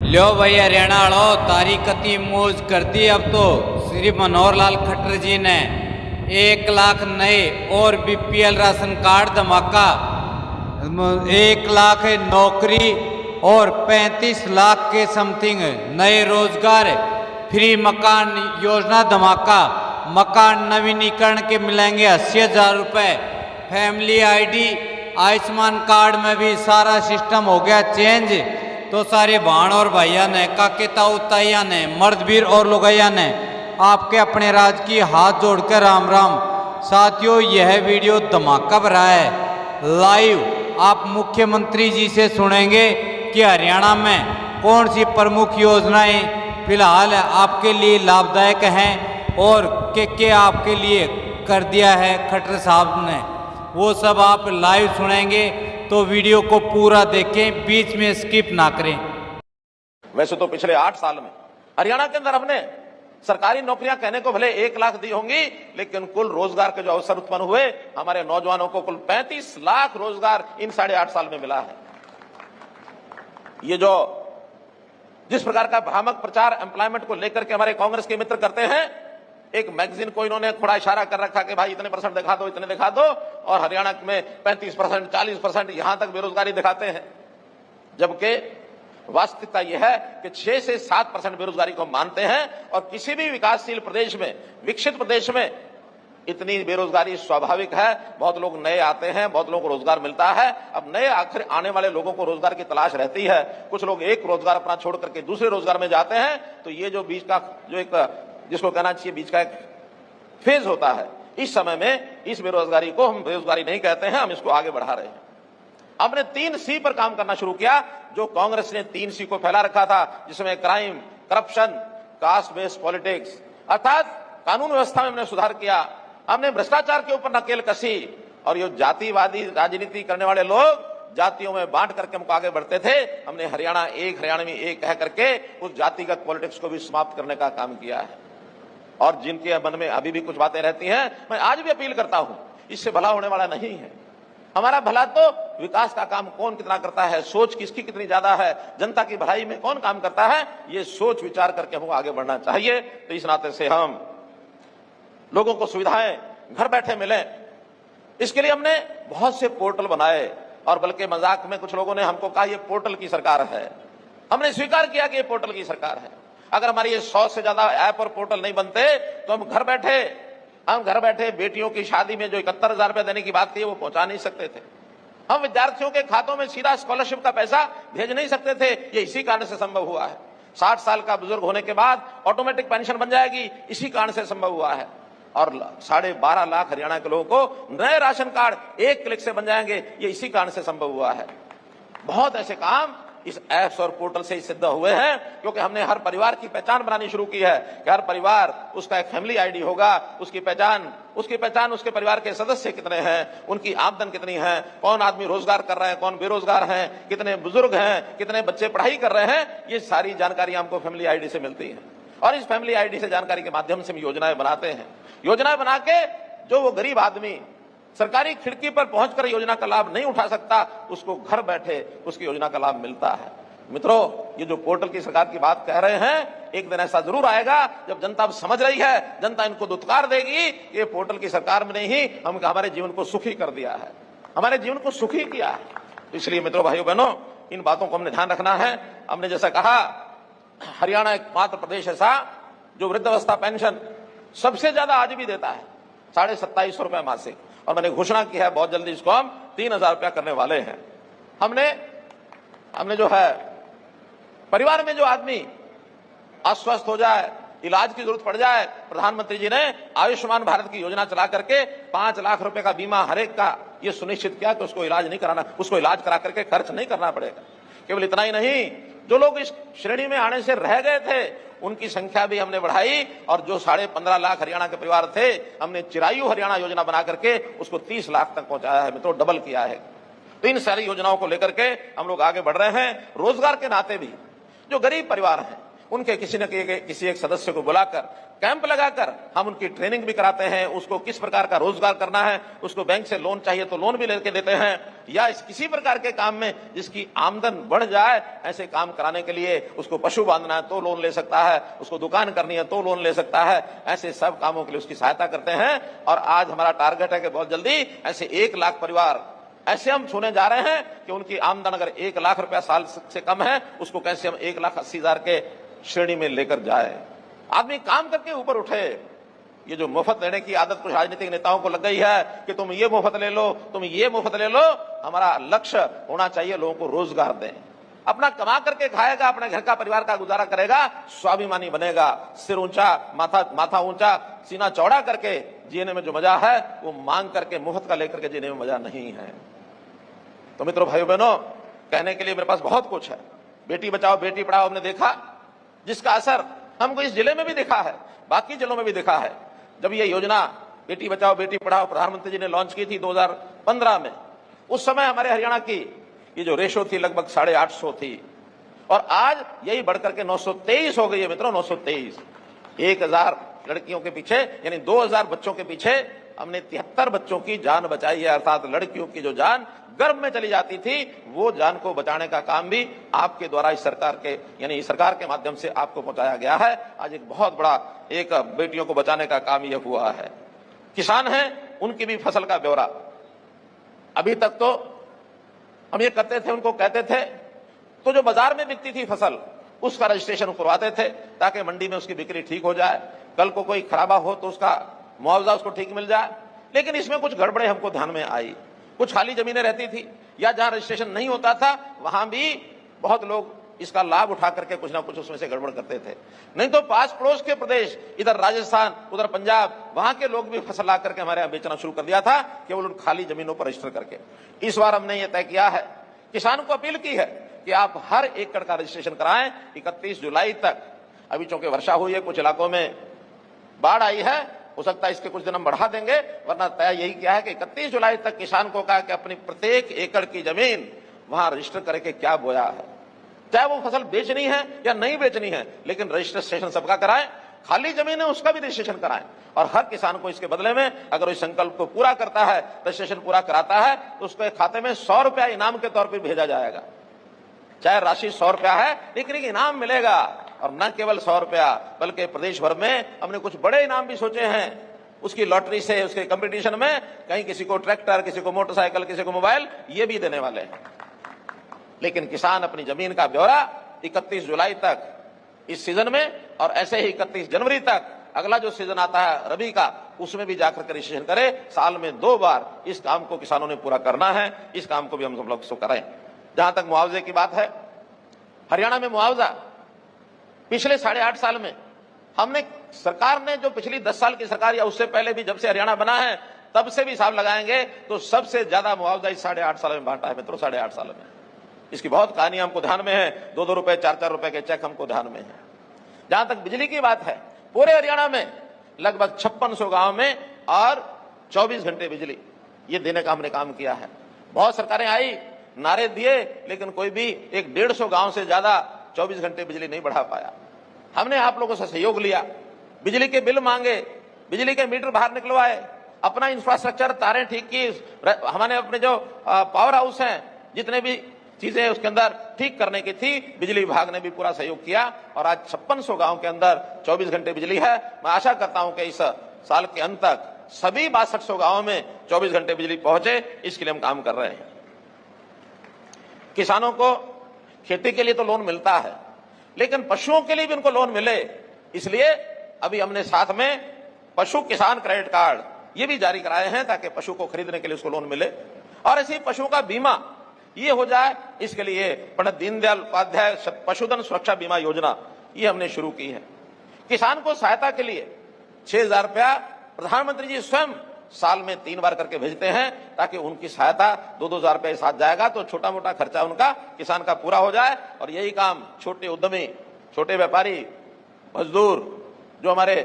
लो भाई हरियाणा वालों, तारीख कती मौज कर दी। अब तो श्री मनोहर लाल खट्टर जी ने 1 लाख नए और बीपीएल राशन कार्ड धमाका, 1 लाख नौकरी और 35 लाख के समथिंग नए रोजगार, फ्री मकान योजना धमाका, मकान नवीनीकरण के मिलेंगे 80,000 रुपये, फैमिली आईडी, आयुष्मान कार्ड में भी सारा सिस्टम हो गया चेंज। तो सारे भाण और भाइया ने, काके ताऊ ताइया ने, मर्दवीर और लुगाइया ने आपके अपने राज की हाथ जोड़कर राम राम। साथियों, यह वीडियो धमाका भरा है। लाइव आप मुख्यमंत्री जी से सुनेंगे कि हरियाणा में कौन सी प्रमुख योजनाएं फिलहाल आपके लिए लाभदायक हैं और क्या आपके लिए कर दिया है खट्टर साहब ने, वो सब आप लाइव सुनेंगे। तो वीडियो को पूरा देखें, बीच में स्किप ना करें। वैसे तो पिछले 8 साल में हरियाणा के अंदर हमने सरकारी नौकरियां कहने को भले 1 लाख दी होंगी, लेकिन कुल रोजगार के जो अवसर उत्पन्न हुए हमारे नौजवानों को कुल 35 लाख रोजगार इन 8.5 साल में मिला है। ये जो जिस प्रकार का भ्रामक प्रचार एम्प्लॉयमेंट को लेकर के हमारे कांग्रेस के मित्र करते हैं, एक मैगजीन को इन्होंने थोड़ा इशारा कर रखा कि भाई इतने % दिखा दो, इतने दिखा दो, और हरियाणा में 35%, 40%, यहां तक बेरोजगारी दिखाते हैं। जबकि वास्तविकता यह है कि 6 से 7% बेरोजगारी को मानते हैं, और किसी भी विकासशील प्रदेश में, विकसित प्रदेश में इतनी बेरोजगारी स्वाभाविक है। बहुत लोग नए आते हैं, बहुत लोगों को रोजगार मिलता है। अब नए आखिर आने वाले लोगों को रोजगार की तलाश रहती है। कुछ लोग एक रोजगार अपना छोड़ करके दूसरे रोजगार में जाते हैं। तो ये जो बीच का जो एक जिसको कहना चाहिए बीच का एक फेज होता है, इस समय में इस बेरोजगारी को हम बेरोजगारी नहीं कहते हैं, हम इसको आगे बढ़ा रहे हैं। हमने 3C पर काम करना शुरू किया। जो कांग्रेस ने 3C को फैला रखा था, जिसमें crime, corruption, caste based politics, अर्थात कानून व्यवस्था में हमने सुधार किया। हमने भ्रष्टाचार के ऊपर नकेल कसी, और ये जातिवादी राजनीति करने वाले लोग जातियों में बांट करके हमको आगे बढ़ते थे। हमने हरियाणा एक, हरियाणा में एक कह करके उस जातिगत पॉलिटिक्स को भी समाप्त करने का काम किया है। और जिनके मन में अभी भी कुछ बातें रहती हैं, मैं आज भी अपील करता हूं, इससे भला होने वाला नहीं है। हमारा भला तो विकास का काम कौन कितना करता है, सोच किसकी कितनी ज्यादा है, जनता की भलाई में कौन काम करता है, ये सोच विचार करके हमको आगे बढ़ना चाहिए। तो इस नाते से हम लोगों को सुविधाएं घर बैठे मिले, इसके लिए हमने बहुत से पोर्टल बनाए। और बल्कि मजाक में कुछ लोगों ने हमको कहा ये पोर्टल की सरकार है। हमने स्वीकार किया कि ये पोर्टल की सरकार है। अगर हमारी ये 100 से ज्यादा ऐप और पोर्टल नहीं बनते तो हम घर बैठे बेटियों की शादी में जो 71,000 रुपए देने की बात थी वो पहुंचा नहीं सकते थे। हम विद्यार्थियों के खातों में सीधा स्कॉलरशिप का पैसा भेज नहीं सकते थे। ये इसी कारण से संभव हुआ है। 60 साल का बुजुर्ग होने के बाद ऑटोमेटिक पेंशन बन जाएगी, इसी कारण से संभव हुआ है। और 12.5 लाख हरियाणा के लोगों को नए राशन कार्ड 1 क्लिक से बन जाएंगे, ये इसी कारण से संभव हुआ है। बहुत ऐसे काम इस ऐप्स और पोर्टल से ही सिद्ध हुए हैं, क्योंकि हमने हर परिवार की पहचान बनानी शुरू की है कि हर परिवार, उसका एक फैमिली आईडी होगा, उसकी पहचान उसके परिवार के सदस्य कितने हैं, उनकी आमदन कितनी है, कौन आदमी रोजगार कर रहे हैं, कौन बेरोजगार हैं, कितने बुजुर्ग हैं, कितने बच्चे पढ़ाई कर रहे हैं, ये सारी जानकारी हमको फैमिली आईडी से मिलती है। और इस फैमिली आईडी से जानकारी के माध्यम से हम योजनाएं बनाते हैं। योजनाएं बना के जो वो गरीब आदमी सरकारी खिड़की पर पहुंचकर योजना का लाभ नहीं उठा सकता, उसको घर बैठे उसकी योजना का लाभ मिलता है। मित्रों, ये जो पोर्टल की सरकार की बात कह रहे हैं, एक दिन ऐसा जरूर आएगा जब जनता समझ रही है, जनता इनको दुत्कार देगी, ये पोर्टल की सरकार में नहीं, हमारे जीवन को सुखी कर दिया है, हमारे जीवन को सुखी किया है। तो इसलिए मित्रों, भाइयों बहनों, इन बातों को हमने ध्यान रखना है। हमने जैसा कहा, हरियाणा एकमात्र प्रदेश ऐसा जो वृद्धावस्था पेंशन सबसे ज्यादा आज भी देता है, 2750 रुपए मासिक। और मैंने घोषणा की है बहुत जल्दी इसको हम 3000 रुपया करने वाले हैं। हमने जो है परिवार में जो आदमी अस्वस्थ हो जाए, इलाज की जरूरत पड़ जाए, प्रधानमंत्री जी ने आयुष्मान भारत की योजना चला करके 5 लाख रुपए का बीमा हर एक का ये सुनिश्चित किया कि उसको इलाज करा करके खर्च नहीं करना पड़ेगा। केवल इतना ही नहीं, जो लोग इस श्रेणी में आने से रह गए थे उनकी संख्या भी हमने बढ़ाई, और जो 15.5 लाख हरियाणा के परिवार थे, हमने चिरायु हरियाणा योजना बना करके उसको 30 लाख तक पहुंचाया है। मित्रों, डबल किया है। तो इन सारी योजनाओं को लेकर के हम लोग आगे बढ़ रहे हैं। रोजगार के नाते भी जो गरीब परिवार हैं, उनके किसी न किसी एक सदस्य को बुलाकर कैंप लगाकर हम उनकी ट्रेनिंग भी कराते हैं, उसको किस प्रकार का रोजगार करना है, उसको बैंक से लोन चाहिए तो लोन भी लेके देते हैं, या इस किसी प्रकार के काम में जिसकी आमदन बढ़ जाए ऐसे काम कराने के लिए, उसको पशु बांधना है तो लोन ले सकता है, उसको दुकान करनी है तो लोन ले सकता है, ऐसे सब कामों के लिए उसकी सहायता करते हैं। और आज हमारा टारगेट है कि बहुत जल्दी ऐसे 1 लाख परिवार ऐसे हम छूने जा रहे हैं कि उनकी आमदन अगर 1 लाख रुपया साल से कम है, उसको कैसे हम 1,80,000 के श्रेणी में लेकर जाए। आदमी काम करके ऊपर उठे। ये जो मुफ्त लेने की आदत कुछ राजनीतिक नेताओं को लग गई है कि तुम ये मुफ्त ले लो, तुम ये मुफ्त ले लो, हमारा लक्ष्य होना चाहिए लोगों को रोजगार दें, अपना कमा करके खाएगा, अपने घर का परिवार का गुजारा करेगा, स्वाभिमानी बनेगा, सिर ऊंचा, माथा ऊंचा, सीना चौड़ा करके जीने में जो मजा है वो मांग करके मुफ्त का लेकर के जीने में मजा नहीं है। तो मित्रों, भाइयों बहनों, कहने के लिए मेरे पास बहुत कुछ है। बेटी बचाओ बेटी पढ़ाओ हमने देखा, जिसका असर हमको इस जिले में भी दिखा है, बाकी जिलों में भी दिखा है। जब ये योजना बेटी बचाओ बेटी पढ़ाओ प्रधानमंत्री जी ने लॉन्च की थी 2015 में, उस समय हमारे हरियाणा की ये जो रेशो थी लगभग 850 थी, और आज यही बढ़कर के 923 हो गई है मित्रों, 923। 1000 लड़कियों के पीछे यानी 2000 बच्चों के पीछे हमने 73 बच्चों की जान बचाई है, अर्थात लड़कियों की जो जान गर्भ में चली जाती थी वो जान को बचाने का काम भी आपके द्वारा इस सरकार के यानी इस सरकार के माध्यम से आपको पहुंचाया गया है। आज एक बहुत बड़ा एक बेटियों को बचाने का काम यह हुआ है। किसान हैं, उनकी भी फसल का ब्यौरा। अभी तक तो हम ये करते थे, उनको कहते थे तो जो बाजार में बिकती थी फसल उसका रजिस्ट्रेशन करवाते थे ताकि मंडी में उसकी बिक्री ठीक हो जाए, कल को कोई खराबा हो तो उसका मुआवजा उसको ठीक मिल जाए। लेकिन इसमें कुछ गड़बड़े हमको ध्यान में आई। कुछ खाली जमीनें रहती थी या जहां रजिस्ट्रेशन नहीं होता था वहां भी बहुत लोग इसका लाभ उठा करके कुछ ना कुछ उसमें से गड़बड़ करते थे। नहीं तो पास पड़ोस के प्रदेश, इधर राजस्थान उधर पंजाब, वहां के लोग भी फसल ला करके हमारे यहां बेचना शुरू कर दिया था केवल उन खाली जमीनों पर रजिस्टर करके। इस बार हमने ये तय किया है, किसान को अपील की है कि आप हर एकड़ का रजिस्ट्रेशन कराएं 31 जुलाई तक। अभी चूंकि वर्षा हुई है, कुछ इलाकों में बाढ़ आई है, हो सकता है इसके कुछ दिन हम बढ़ा देंगे, वरना तय यही किया है कि 31 जुलाई तक किसान को कहा कि अपनी प्रत्येक एकड़ की जमीन वहां रजिस्टर करके क्या बोया है, चाहे वो फसल बेचनी है या नहीं बेचनी है, लेकिन रजिस्ट्रेशन सबका कराएं। खाली जमीन है उसका भी रजिस्ट्रेशन कराएं, और हर किसान को इसके बदले में अगर इस संकल्प को पूरा करता है, रजिस्ट्रेशन पूरा कराता है, तो उसके खाते में 100 रुपया इनाम के तौर पर भेजा जाएगा। चाहे राशि 100 रुपया है, लेकिन इनाम मिलेगा, और न केवल 100 रुपया बल्कि प्रदेश भर में हमने कुछ बड़े इनाम भी सोचे हैं। उसकी लॉटरी से, उसके कंपटीशन में कहीं किसी को ट्रैक्टर, किसी को मोटरसाइकिल, किसी को मोबाइल, ये भी देने वाले हैं। लेकिन किसान अपनी जमीन का ब्यौरा 31 जुलाई तक इस सीजन में, और ऐसे ही 31 जनवरी तक अगला जो सीजन आता है रबी का, उसमें भी जाकर रजिस्ट्रेशन करे। साल में 2 बार इस काम को किसानों ने पूरा करना है। इस काम को भी हम सब लोग करें। जहां तक मुआवजे की बात है, हरियाणा में मुआवजा पिछले 8.5 साल में हमने, सरकार ने जो पिछली 10 साल की सरकार या उससे पहले भी जब से हरियाणा बना है तब से भी हिसाब लगाएंगे तो सबसे ज्यादा मुआवजा इस 8.5 साल में बांटा है मित्रों, 8.5 साल में। इसकी बहुत कहानी हमको ध्यान में है, 2-2 रुपए 4-4 रुपए के चेक हमको ध्यान में है। जहां तक बिजली की बात है, पूरे हरियाणा में लगभग 5600 गांव में और 24 घंटे बिजली ये देने का हमने काम किया है। बहुत सरकारें आई, नारे दिए, लेकिन कोई भी एक 150 गांव से ज्यादा 24 घंटे बिजली नहीं बढ़ा पाया। हमने आप लोगों से सहयोग लिया, बिजली के बिल मांगे, बिजली के मीटर बाहर निकलवाए, अपना इंफ्रास्ट्रक्चर, तारें ठीक की, हमारे अपने जो पावर हाउस हैं, जितने भी चीजें उसके अंदर ठीक करने की थी, बिजली विभाग ने भी पूरा सहयोग किया, और आज 5600 गांव के अंदर 24 घंटे बिजली है। मैं आशा करता हूं कि इस साल के अंत तक सभी 6200 गांवों में 24 घंटे बिजली पहुंचे, इसके लिए हम काम कर रहे हैं। किसानों को खेती के लिए तो लोन मिलता है, लेकिन पशुओं के लिए भी उनको लोन मिले, इसलिए अभी हमने साथ में पशु किसान क्रेडिट कार्ड ये भी जारी कराए हैं ताकि पशु को खरीदने के लिए उसको लोन मिले। और ऐसी पशुओं का बीमा ये हो जाए, इसके लिए पंडित दीनदयाल उपाध्याय पशुधन सुरक्षा बीमा योजना ये हमने शुरू की है। किसान को सहायता के लिए 6000 रुपया प्रधानमंत्री जी स्वयं साल में 3 बार करके भेजते हैं ताकि उनकी सहायता 2-2 हजार रुपये साथ जाएगा तो छोटा मोटा खर्चा उनका किसान का पूरा हो जाए। और यही काम छोटे उद्यमी, छोटे व्यापारी, मजदूर, जो हमारे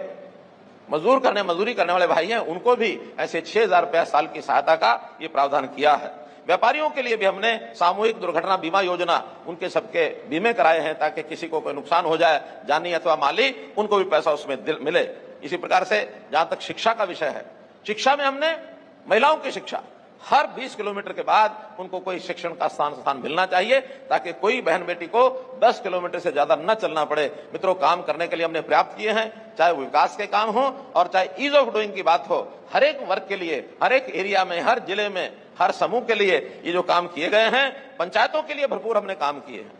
मजदूरी करने वाले भाई हैं, उनको भी ऐसे 6000 रुपया साल की सहायता का ये प्रावधान किया है। व्यापारियों के लिए भी हमने सामूहिक दुर्घटना बीमा योजना उनके सबके बीमे कराए हैं ताकि किसी को कोई नुकसान हो जाए जानी अथवा माली, उनको भी पैसा उसमें मिले। इसी प्रकार से जहां तक शिक्षा का विषय है, शिक्षा में हमने महिलाओं की शिक्षा हर 20 किलोमीटर के बाद उनको कोई शिक्षण का स्थान मिलना चाहिए ताकि कोई बहन बेटी को 10 किलोमीटर से ज्यादा न चलना पड़े। मित्रों, काम करने के लिए हमने पर्याप्त किए हैं, चाहे वो विकास के काम हो और चाहे ईज ऑफ डूइंग की बात हो। हर एक वर्ग के लिए, हर एक एरिया में, हर जिले में, हर समूह के लिए ये जो काम किए गए हैं, पंचायतों के लिए भरपूर हमने काम किए हैं।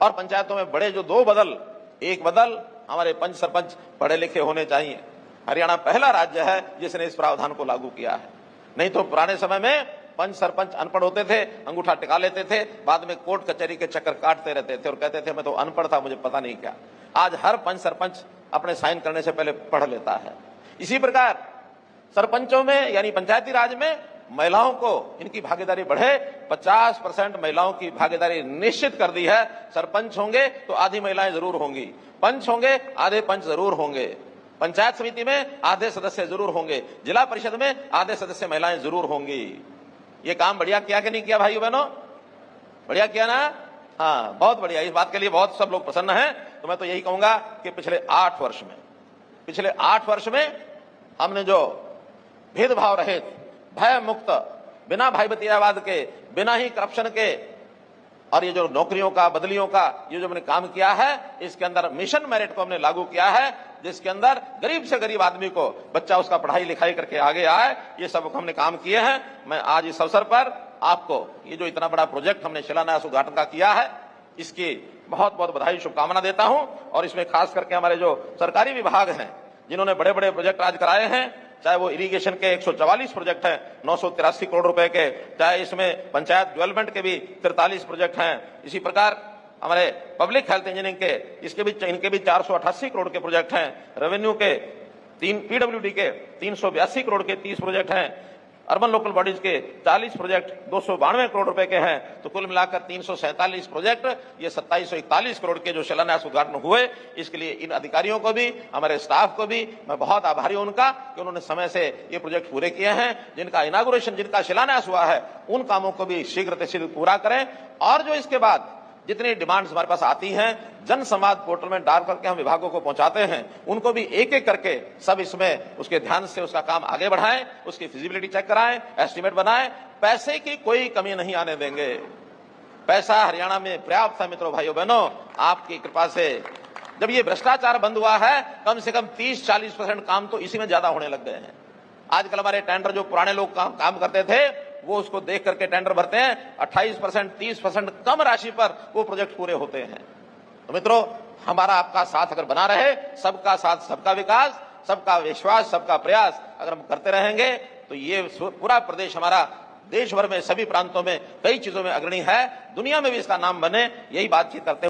और पंचायतों में बड़े जो 2 बदल, एक बदल हमारे पंच सरपंच पढ़े लिखे होने चाहिए। हरियाणा पहला राज्य है जिसने इस प्रावधान को लागू किया है। नहीं तो पुराने समय में पंच सरपंच अनपढ़ होते थे, अंगूठा टिका लेते थे, बाद में कोर्ट कचहरी के चक्कर काटते रहते थे और कहते थे मैं तो अनपढ़ था, मुझे पता नहीं क्या। आज हर पंच सरपंच अपने साइन करने से पहले पढ़ लेता है। इसी प्रकार सरपंचों में यानी पंचायती राज में महिलाओं को इनकी भागीदारी बढ़े। 50% महिलाओं की भागीदारी निश्चित कर दी है। सरपंच होंगे तो आधी महिलाएं जरूर होंगी, पंच होंगे आधे पंच जरूर होंगे, पंचायत समिति में आधे सदस्य जरूर होंगे, जिला परिषद में आधे सदस्य महिलाएं जरूर होंगी। ये काम बढ़िया किया कि नहीं किया भाइयों बहनों? बढ़िया किया ना? हाँ, बहुत बढ़िया। इस बात के लिए बहुत सब लोग प्रसन्न हैं। तो मैं तो यही कहूंगा कि पिछले 8 वर्ष में हमने जो भेदभाव रहित, भय मुक्त, बिना भाईभतीजावाद के, बिना ही करप्शन के, और ये जो नौकरियों का, बदलियों का ये जो हमने काम किया है, इसके अंदर मिशन मेरिट को हमने लागू किया है, जिसके अंदर गरीब से गरीब आदमी को बच्चा उसका पढ़ाई लिखाई करके आगे आए। ये सब हमने काम किए हैं। मैं आज इस अवसर पर आपको ये जो इतना बड़ा प्रोजेक्ट हमने शिलान्यास उद्घाटन का किया है, इसकी बहुत बहुत बधाई, शुभकामना देता हूं। और इसमें खास करके हमारे जो सरकारी विभाग हैं जिन्होंने बड़े बड़े प्रोजेक्ट आज कराए हैं, चाहे वो इरिगेशन के 144 प्रोजेक्ट हैं 983 करोड़ रुपए के, चाहे इसमें पंचायत डेवलपमेंट के भी 43 प्रोजेक्ट हैं, इसी प्रकार हमारे पब्लिक हेल्थ इंजीनियरिंग के इनके भी 488 करोड़ के प्रोजेक्ट हैं, रेवेन्यू के पीडब्ल्यूडी के 382 करोड़ के 30 प्रोजेक्ट हैं, अर्बन लोकल बॉडीज के 40 प्रोजेक्ट 292 करोड़ रुपए के हैं। तो कुल मिलाकर 347 प्रोजेक्ट, ये 2741 करोड़ के जो शिलान्यास उद्घाटन हुए, इसके लिए इन अधिकारियों को भी, हमारे स्टाफ को भी मैं बहुत आभारी हूं उनका कि उन्होंने समय से ये प्रोजेक्ट पूरे किए हैं। जिनका इनागुरेशन, जिनका शिलान्यास हुआ है, उन कामों को भी शीघ्र से शीघ्र पूरा करें। और जो इसके बाद जितनी डिमांड्स हमारे पास आती हैं, जन संवाद पोर्टल में डाल करके हम विभागों को पहुंचाते हैं, उनको भी एक एक करके सब इसमें उसके ध्यान से उसका काम आगे बढ़ाएं, उसकी फिजिबिलिटी चेक कराएं, एस्टिमेट बनाएं। पैसे की कोई कमी नहीं आने देंगे। पैसा हरियाणा में पर्याप्त है। मित्रों, भाइयों बहनों, आपकी कृपा से जब ये भ्रष्टाचार बंद हुआ है, कम से कम 30-40% काम तो इसी में ज्यादा होने लग गए हैं। आजकल हमारे टेंडर जो पुराने लोग काम करते थे, वो उसको देख करके टेंडर भरते हैं, 28%, 30% कम राशि पर वो प्रोजेक्ट पूरे होते हैं। तो मित्रों, हमारा आपका साथ अगर बना रहे, सबका साथ सबका विकास, सबका विश्वास, सबका प्रयास अगर हम करते रहेंगे, तो ये पूरा प्रदेश हमारा देश भर में सभी प्रांतों में कई चीजों में अग्रणी है, दुनिया में भी इसका नाम बने, यही बातचीत करते हैं।